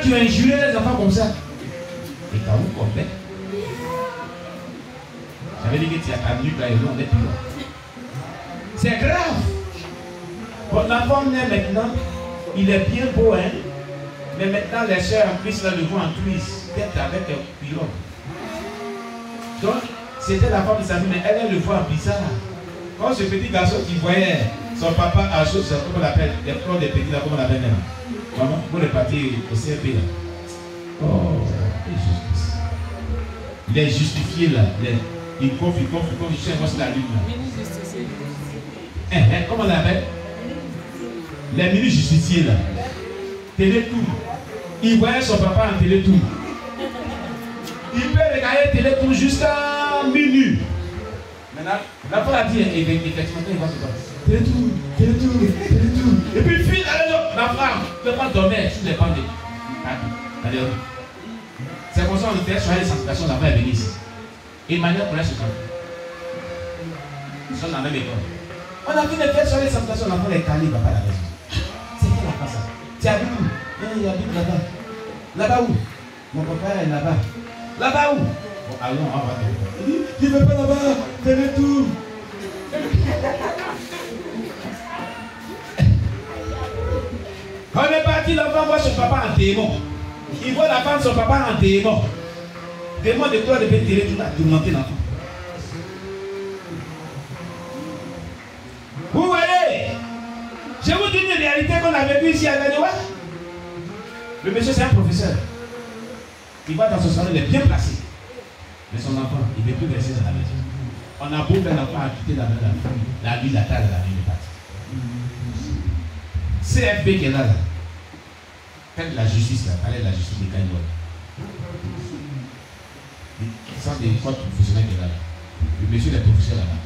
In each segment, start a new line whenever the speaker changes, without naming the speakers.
tu as injuré les enfants comme ça. Et quand vous comprenez, j'avais dit que tu as amené là et on est plus loin. C'est grave. Bon, l'enfant naît maintenant, il est bien beau, hein. Mais maintenant, les soeurs en Christ là, le voient en Christ, tête avec un pilon. Donc, c'était la femme de sa vie, mais elle le voit bizarre. Quand ce petit garçon qui voyait son papa à chose, comment on l'appelle, les corps des petits là, comment on l'appelle même. Maman, vous repartez au CRP là. Oh, il est justifié là. Il confie, il cherche la lune là. Comment on l'appelle? Les mini justiciers là. Télétour. Il voyait son papa en télétour. Il peut regarder télétour jusqu'à minuit. Maintenant, l'enfant a dit, effectivement, il voit son papa. Télétour. Et puis, l'enfant dormait sur les bancs de. Allez, c'est comme ça qu'on fait sur les sensibilisations, l'enfant est venu ici. Emmanuel connaît ce camp. Ils sont dans la même école. On a vu les faire sur les sensibilisations, l'enfant est calé, il va pas à la maison. C'est qui la passe ça? Tu habites où? Il habite là-bas. Là-bas où? Mon papa est là-bas. Là-bas où? Bon, allons, on va voir. Il dit, tu ne veux pas là-bas, fais-le tout. Quand on est parti, l'enfant voit son papa en démon. Il voit la femme de son papa en démon. Démon de toi devait tirer tout à tourmenter l'enfant. Vous voyez? Je vous dis une réalité qu'on a vécue ici à Ganewa. Le monsieur, c'est un professeur. Il va dans son salon, il est bien placé. Mais son enfant, il ne veut plus rester dans la maison. On a beau faire l'enfant à quitter la maison, la vie, la taille, la vie, il est parti. CFP qui est là, faites la justice, là, parlez de la justice de Ganewa. Il sent des codes professionnels qui est là. Le monsieur est professeur là-bas.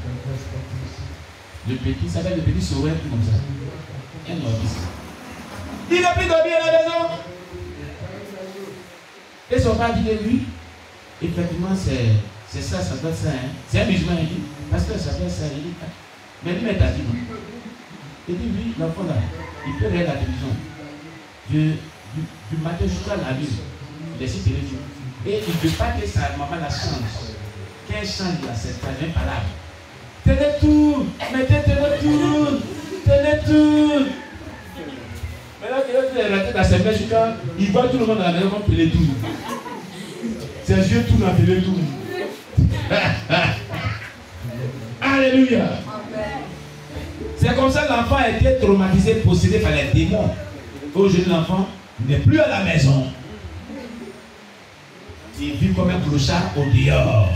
Le petit, ça va être le petit sauver comme ça. Un novice. Il n'a plus dormi à la maison. Et son père dit que lui, effectivement, c'est ça, ça doit être ça. Hein. C'est un musulman, il dit. Parce que ça doit être ça. Il dit, mais lui, il a dit non. Il dit, oui, l'enfant là, il peut regarder la télévision. Du matin jusqu'à la nuit. Il est sur télévision. Et il ne veut pas que sa maman la change. Qu'elle change là, c'est même pas là. Télétour, mettez télétour, télétour. Maintenant qu'il est rentré dans ses mains jusqu'à, il voit tout le monde dans la maison comme télétour. Ses yeux tournent en télétour. Alléluia. C'est comme ça que l'enfant a été traumatisé, possédé par les démons. Aujourd'hui, l'enfant n'est plus à la maison. Il vit comme un clochard au dehors.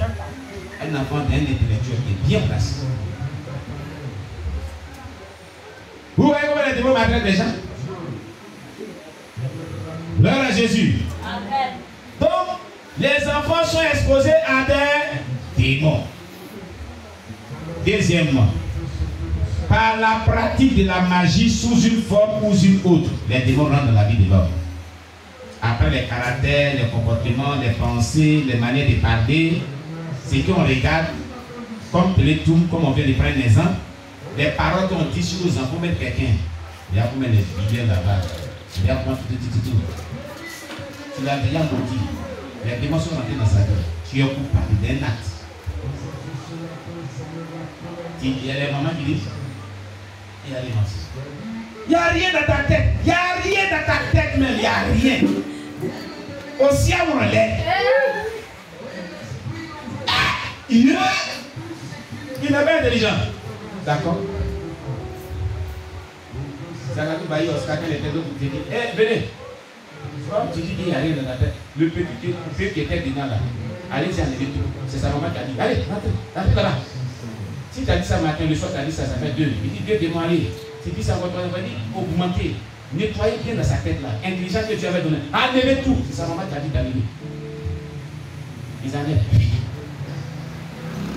Un enfant d'un intellectuel qui est bien placé. Vous voyez comment les démons maltraitent les gens? Gloire à Jésus. Amen. Donc, les enfants sont exposés à des démons. Deuxièmement, par la pratique de la magie sous une forme ou une autre, les démons rentrent dans la vie de l'homme. Après les caractères, les comportements, les pensées, les manières de parler, ce qu'on regarde, comme Télétoum, comme on vient de prendre un exemple, les paroles qu'on dit sur nos enfants, mettre quelqu'un, il y a combien de billets là-bas, il y a combien tout. Tu l'as déjà maudit, les démons sont rentrés dans sa vie, tu es coupable d'un acte. Il y a les mamans qui disent, il y a les mamans. Il n'y a rien dans ta tête, il n'y a rien dans ta tête même, il n'y a rien. Au ciel, on l'est. Il n'est pas intelligent. D'accord. Zagatu Bayi Oscar, quel était l'autre qui dit, eh, venez. Comme tu dis qu'il n'y a rien dans la tête, le petit qui était dedans là, allez-y enlever tout. C'est sa maman qui a dit, allez, rentrez là-bas. Si tu as dit ça matin, le soir tu as dit ça, ça fait deux. Il dit, Dieu démon, allez. Si tu dis ça, on va dire, augmenter. Nettoyez bien dans sa tête là. Intelligent que tu avais donné. Enlevez tout. C'est sa maman qui a dit d'enlever. Ils enlèvent.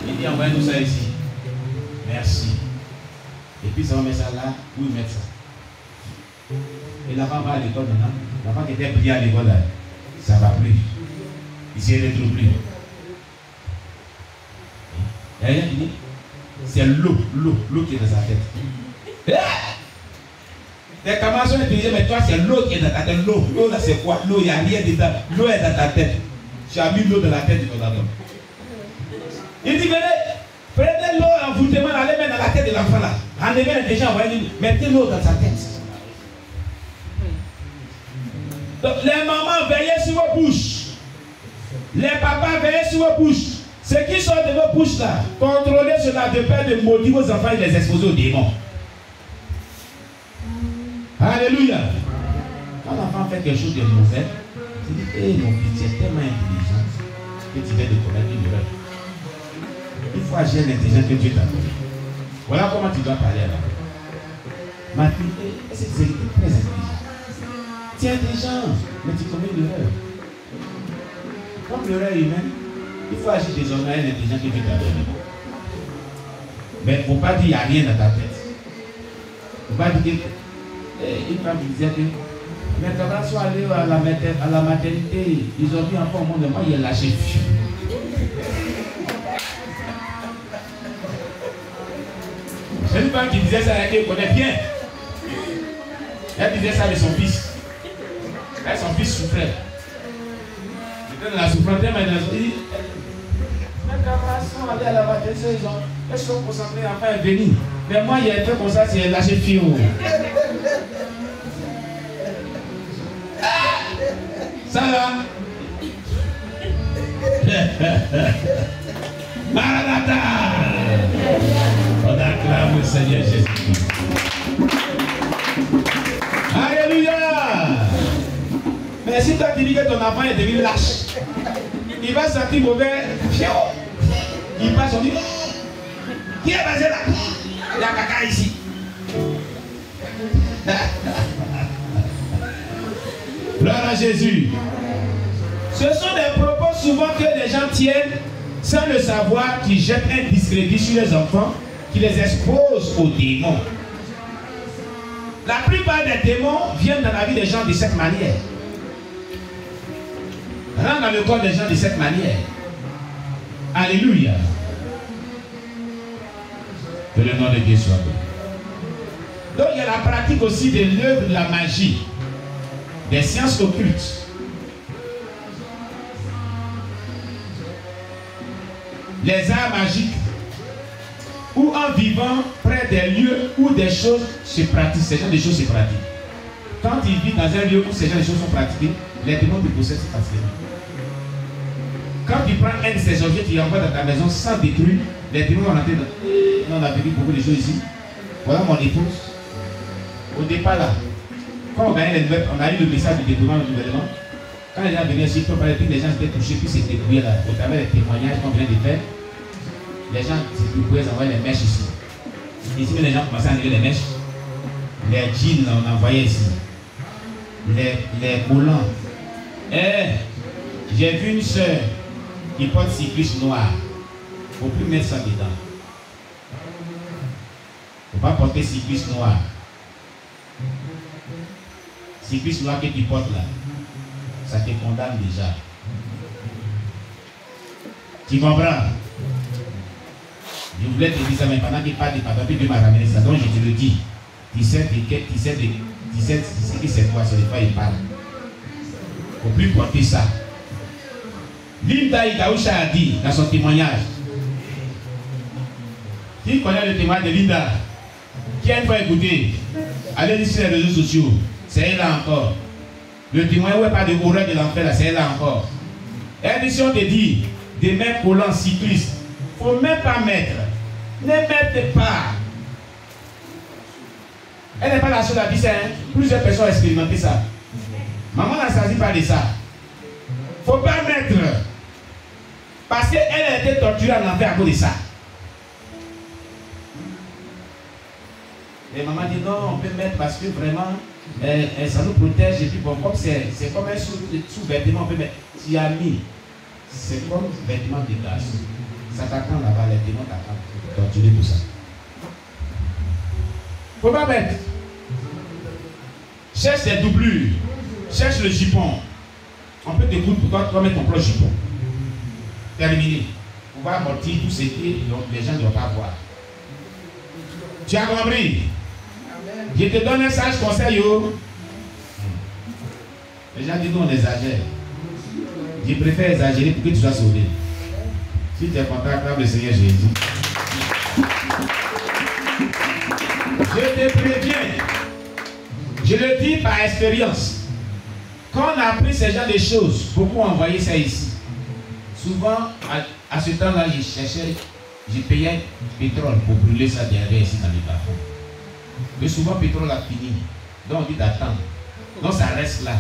Il dit, envoyez-nous ça ici. Merci. Et puis ça va mettre ça là, où ils mettent ça. Et l'enfant va à l'école maintenant. L'enfant qui était prié à l'école là, ça ne va plus. Il s'y retrouve plus. Il n'y a rien dit. C'est l'eau qui est dans sa tête. Tes camarades sont intelligents, mais toi, c'est l'eau qui est dans ta tête. L'eau, là, c'est quoi? L'eau, il n'y a rien dedans. L'eau est dans ta tête. Tu as mis l'eau dans la tête de ton enfant. Il dit, venez, prenez l'eau en voûtement, allez mettre dans la tête de l'enfant là. Enlevez l'intelligence, mettez l'eau dans sa tête. Donc, les mamans, veillez sur vos bouches. Les papas, veillez sur vos bouches. Ce qui sort de vos bouches là, contrôlez cela de peur de maudire vos enfants et les exposer aux démons. Alléluia. Quand l'enfant fait quelque chose de mauvais, tu dis, hé mon fils, tu es tellement intelligent que tu viens de commettre une erreur. Il faut agir l'intelligence que Dieu t'a donné. Voilà comment tu dois parler à l'enfant. Ma fille, c'est très intelligent. Tu es intelligent, mais tu commets une erreur. Comme l'erreur humaine, il faut agir désormais à l'intelligence que Dieu t'a donné. Mais il ne faut pas dire qu'il n'y a rien dans ta tête. Il ne faut pas dire que une femme qui disait que mes camarades sont allés à la maternité, ils ont vu encore au monde de moi, il est lâché. C'est une femme qui disait ça, elle connaît bien. Elle disait ça de son fils. Son fils souffrait. Il était dans la souffrance, mais dans son dit, mes camarades sont allés à la maternité, ils sont concentrés, enfin venir. Mais moi, il a fait comme ça, c'est lâché fille. Ça là. Maranatha. On acclame le Seigneur Jésus. Alléluia. Mais si toi tu dis que ton enfant est devenu lâche, il va sentir mauvais. Il passe, on dit, qui est basé là? Il y a caca ici. Gloire à Jésus. Ce sont des propos souvent que les gens tiennent sans le savoir, qui jettent un discrédit sur les enfants, qui les exposent aux démons. La plupart des démons viennent dans la vie des gens de cette manière. Rentrent dans le corps des gens de cette manière. Alléluia. Que le nom de Dieu soit béni. Donc il y a la pratique aussi de l'œuvre de la magie, des sciences occultes. Les arts magiques, ou en vivant près des lieux où des choses se pratiquent, ces genre de choses se pratiquent. Quand il vit dans un lieu où ces genre de choses sont pratiquées, les démons te possèdent facilement. Quand tu prends un de ces objets, tu envoies dans ta maison sans détruire, les démons vont rentrer dans... On a vécu beaucoup de choses ici. Voilà mon épouse. Au départ là, quand on gagnait les nouvelles, on a eu le message du déploiement du gouvernement. Quand les gens venaient ici, les gens étaient touchés, puis c'était débrouillé là. Au travers des témoignages qu'on venait de faire, les gens pouvaient envoyer les mèches ici. Ici, les gens commençaient à enlever les mèches. Les jeans, on envoyait ici. Les collants. J'ai vu une soeur qui porte cycliste noir. Il ne faut plus mettre ça dedans. Il ne faut pas porter cycliste noir. Cycliste noir que tu portes là, ça te condamne déjà. Tu comprends? Je voulais te dire ça, mais pendant qu'il parle de papa, puis Dieu m'a ramené ça. Donc je te le dis. Tu sais c'est quoi, c'est de quoi il parle. Il ne faut plus porter ça. Linda Itaoucha a dit dans son témoignage. Qui connaît le témoignage de Linda? Qui a une fois écouté? Allez sur les réseaux sociaux. C'est elle là encore. Le témoignage où il parle de horreur de l'enfer là, c'est elle là encore. Elle dit si on te dit des mains collants cyclistes, il ne faut même pas mettre. Ne mettez pas. Elle n'est pas la seule à dire ça. Hein? Plusieurs personnes ont expérimenté ça. Maman n'a choisi pas de ça. Il ne faut pas mettre. Parce qu'elle a été torturée en enfer à cause de ça. Et maman dit non, on peut mettre parce que vraiment, ça nous protège. Et puis bon, comme c'est comme un sous-vêtement, on peut mettre. Tu as mis. C'est comme vêtement de gaz. Ça t'attend là-bas, les démons t'attendent. Torturer tout ça. Faut pas mettre. Cherche des doublures. Cherche le jupon. On peut te coudre pour toi mettre ton propre jupon. Terminé. On va amortir tout ce que les gens ne doivent pas voir. Tu as compris? Je te donne un sage conseil. Les gens disent nous on exagère. Je préfère exagérer pour que tu sois sauvé. Si tu es content, acclame le Seigneur Jésus. Je te préviens. Je le dis par expérience. Quand on a appris ce genre de choses, beaucoup ont envoyé ça ici. Souvent, à ce temps-là, je payais du pétrole pour brûler ça derrière ici dans les bas-fonds. Mais souvent, le pétrole a fini. Donc, on dit d'attendre. Donc, ça reste là.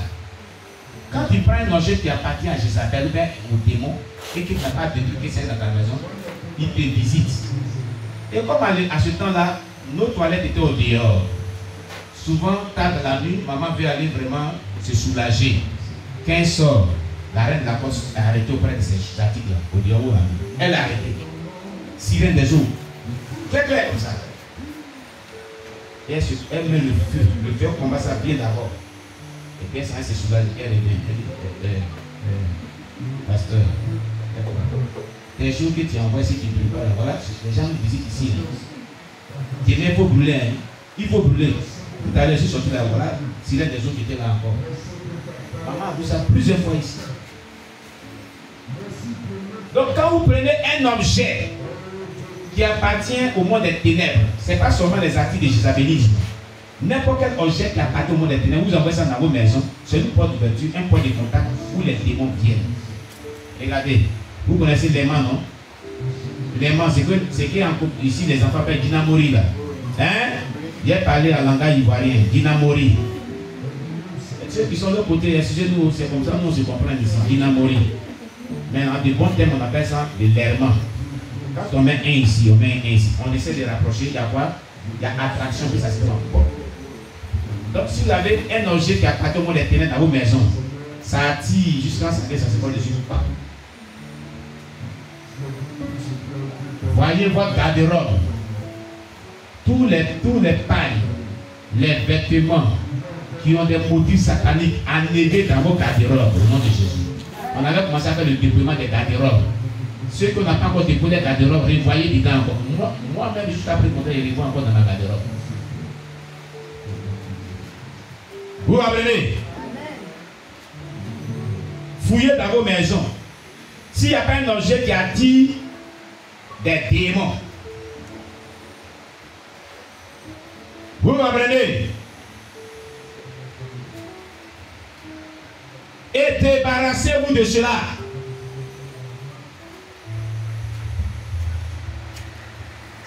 Quand tu prends un objet qui appartient à Jézabel ou au démon et que tu n'as pas détruit ça dans ta maison, il te visite. Et comme à ce temps-là, nos toilettes étaient au dehors. Souvent, tard dans la nuit, maman veut aller vraiment se soulager. Quand elle sort, la reine de la poste est arrêtée auprès de ses statiques là, au dehors où la nuit. Elle est arrêtée. Sirène des eaux. Très clair comme ça. Et elle met le feu combat ça bien d'abord. Et puis elle se soulage. Elle est pasteur. Les jours que tu envoies si tu ne brûles pas, voilà, les gens me visitent ici. Il faut brûler. Hein. Il faut brûler. Tout à l'heure, je suis sorti là, voilà, sirène des eaux qui étaient là encore. Maman a vu ça plusieurs fois ici. Donc quand vous prenez un objet qui appartient au monde des ténèbres, ce n'est pas seulement les actes de jézabélisme. N'importe quel objet qui appartient au monde des ténèbres, vous envoyez ça dans vos maisons, c'est une porte d'ouverture, un point de contact où les démons viennent. Regardez, vous connaissez l'aimant, non? L'aimant, c'est que ici les enfants appellent Dinamori là. Hein? J'ai parlé en langage ivoirien, Dinamori. Ceux qui sont de l'autre côté, excusez-nous, c'est comme ça, nous on se comprend ici, Dinamori. Mais en de bons termes, on appelle ça de l'airement. Quand on met un ici, on met un ici, on essaie de rapprocher, il y a quoi? Il y a attraction que ça se fait en porte. Donc si vous avez un objet qui appartient au monde des ténèbres dans vos maisons, ça attire jusqu'à ce que ça se voit dessus ou pas. Voyez votre garde-robe. Tous les pailles, les vêtements qui ont des motifs sataniques enlevés dans vos garde-robes au nom de Jésus. On avait commencé à faire le déploiement des garde-robes. Ceux qui n'ont pas encore déployé les garde-robes, revoyez dedans encore. Moi-même, juste après qu'on je revois encore dans ma garde-robe. Vous comprenez? Fouillez dans vos maisons. S'il n'y a pas un objet qui attire des démons, vous comprenez? Et débarrassez-vous de cela.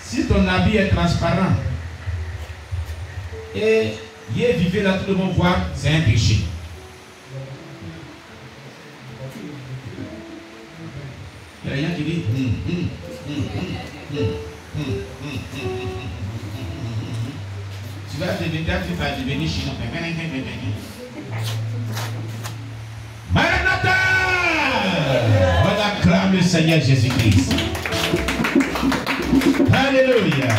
Si ton habit est transparent et il est vivant là, tout le monde voit, c'est un péché. Il y a rien qui dit tu vas devenir chinois. Maranatha! On acclame le Seigneur Jésus-Christ. Alléluia.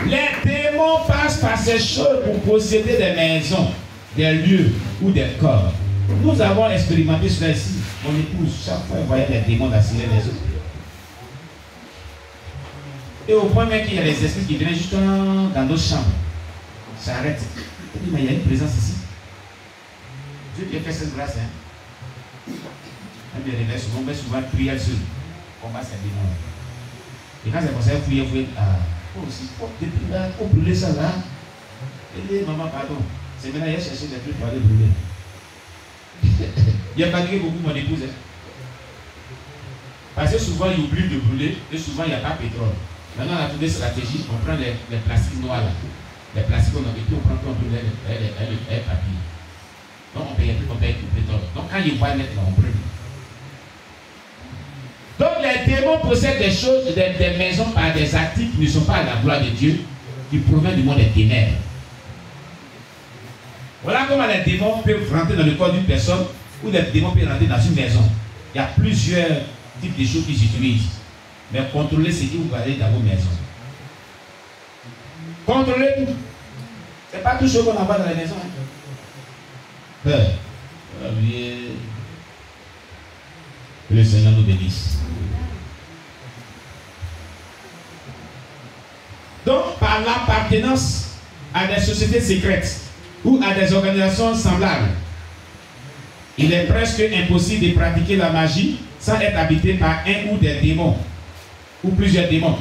Les démons passent par ces choses pour posséder des maisons, des lieux ou des corps. Nous avons expérimenté cela ici. Mon épouse, chaque fois, elle voyait les démons d'assurer les autres. Et au point même qu'il y a les esprits qui viennent juste dans nos chambres. Ça arrête. Elle dit, mais il y a une présence ici. Dieu qui a fait cette grâce. Hein. Elle me réveille souvent, mais souvent prier seul. Combat ces démons. Et quand c'est comme ça, elle fouille, depuis là, il faut brûler ça là. Elle dit, maman, pardon. C'est maintenant, il a cherché des trucs pour aller brûler. Il a fatigué beaucoup mon épouse. Hein. Parce que souvent, il oublie de brûler et souvent, il n'y a pas de pétrole. Maintenant, on a trouvé une stratégie, on prend les plastiques noirs là. Les plastiques qu'on a et puis on prend tout, on brûle les papiers. Donc, on paye tout le pétrole. Donc, quand il voit mettre là, on brûle. Donc, les démons possèdent des choses, des maisons par des actifs qui ne sont pas à la gloire de Dieu, qui proviennent du monde des ténèbres. Voilà comment les démons peuvent rentrer dans le corps d'une personne ou les démons peuvent rentrer dans une maison. Il y a plusieurs types de choses qu'ils utilisent. Mais contrôlez ce que vous allez dans vos maisons. Contrôlez tout. Ce n'est pas tout ce qu'on envoie dans les maisons. Hein. Que le Seigneur nous bénisse. Donc, par l'appartenance à des sociétés secrètes ou à des organisations semblables. Il est presque impossible de pratiquer la magie sans être habité par un ou des démons ou plusieurs démons.